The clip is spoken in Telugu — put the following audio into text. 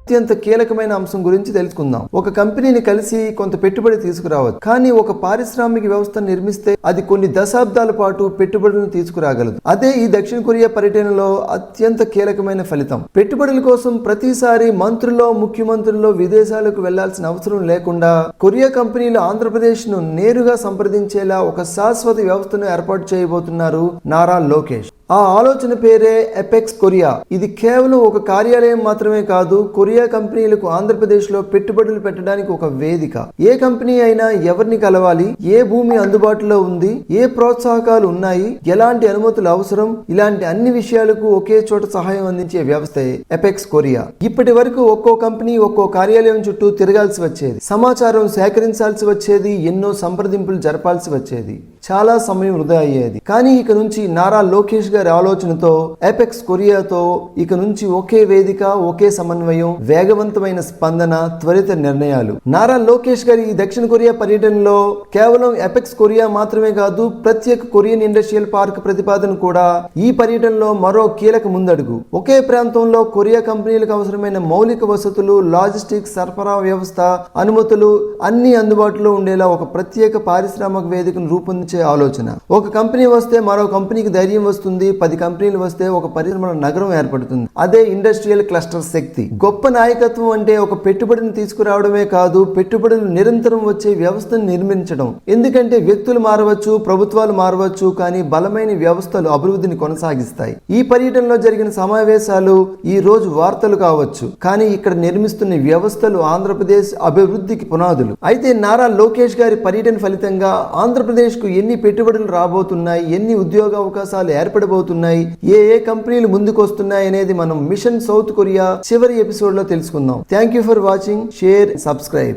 అత్యంత కీలకమైన అంశం గురించి తెలుసుకుందాం. ఒక కంపెనీని కలిసి కొంత పెట్టుబడి తీసుకురావచ్చు, కానీ ఒక పారిశ్రామిక వ్యవస్థను నిర్మిస్తే అది కొన్ని దశాబ్దాల పాటు పెట్టుబడులను తీసుకురాగలదు. అదే ఈ దక్షిణ కొరియా పర్యటనలో అత్యంత కీలకమైన ఫలితం. పెట్టుబడుల కోసం ప్రతిసారి మంత్రుల్లో ముఖ్యమంత్రుల్లో విదేశాలకు వెళ్లాల్సిన అవసరం లేకుండా కొరియా కంపెనీలు ఆంధ్రప్రదేశ్ ను నేరుగా సంప్రదించేలా ఒక శాశ్వత వ్యవస్థను ఏర్పాటు చేయబోతున్నారు నారా లోకేష్. ఆ ఆలోచన పేరే ఎపెక్స్ కొరియా. ఇది కేవలం ఒక కార్యాలయం మాత్రమే కాదు, కొరియా కంపెనీలకు ఆంధ్రప్రదేశ్ లో పెట్టుబడులు పెట్టడానికి ఒక వేదిక. ఏ కంపెనీ అయినా ఎవరిని కలవాలి, ఏ భూమి అందుబాటులో ఉంది, ఏ ప్రోత్సాహకాలు ఉన్నాయి, ఎలాంటి అనుమతులు అవసరం, ఇలాంటి అన్ని విషయాలకు ఒకే చోట సహాయం అందించే వ్యవస్థే ఎపెక్స్ కొరియా. ఇప్పటి వరకు ఒక్కో కంపెనీ ఒక్కో కార్యాలయం చుట్టూ తిరగాల్సి వచ్చేది, సమాచారం సేకరించాల్సి వచ్చేది, ఎన్నో సంప్రదింపులు జరపాల్సి వచ్చేది, చాలా సమయం వృధా అయ్యేది. కానీ ఇక నుంచి నారా లోకేష్ గారి ఆలోచనతో ఎపెక్స్ కొరియాతో ఇక నుంచి ఒకే వేదిక, ఒకే సమన్వయం, వేగవంతమైన స్పందన, త్వరిత నిర్ణయాలు. నారా లోకేష్ గారి ఈ దక్షిణ కొరియా పర్యటనలో కేవలం ఎపెక్స్ కొరియా మాత్రమే కాదు, ప్రత్యేక కొరియన్ ఇండస్ట్రియల్ పార్క్ ప్రతిపాదన కూడా ఈ పర్యటనలో మరో కీలక ముందడుగు. ఒకే ప్రాంతంలో కొరియా కంపెనీలకు అవసరమైన మౌలిక వసతులు, లాజిస్టిక్స్, సరఫరా వ్యవస్థ, అనుమతులు అన్ని అందుబాటులో ఉండేలా ఒక ప్రత్యేక పారిశ్రామిక వేదికను రూపొందించే ఆలోచన. ఒక కంపెనీ వస్తే మరో కంపెనీకి ధైర్యం వస్తుంది, 10 కంపెనీలు వస్తే ఒక పరిశ్రమల నగరం ఏర్పడుతుంది. అదే ఇండస్ట్రియల్ క్లస్టర్ శక్తి. గొప్ప నాయకత్వం అంటే ఒక పెట్టుబడిని తీసుకురావడమే కాదు, పెట్టుబడులు నిరంతరం వచ్చే వ్యవస్థను నిర్మించడం. ఎందుకంటే వ్యక్తులు మారవచ్చు, ప్రభుత్వాలు మారవచ్చు, కానీ బలమైన వ్యవస్థలు అభివృద్ధిని కొనసాగిస్తాయి. ఈ పర్యటనలో జరిగిన సమావేశాలు ఈ రోజు వార్తలు కావచ్చు, కానీ ఇక్కడ నిర్మిస్తున్న వ్యవస్థలు ఆంధ్రప్రదేశ్ అభివృద్ధికి పునాదులు. అయితే నారా లోకేష్ గారి పర్యటన ఫలితంగా ఆంధ్రప్రదేశ్ కు ఎన్ని పెట్టుబడులు రాబోతున్నాయి, ఎన్ని ఉద్యోగ అవకాశాలు ఏర్పడబోతున్నాయి, ఏ కంపెనీలు ముందుకు వస్తున్నాయి అనేది మనం మిషన్ సౌత్ కొరియా చివరి ఎపిసోడ్ లో తెలుసుకుందాం. Thank you for watching, share, subscribe.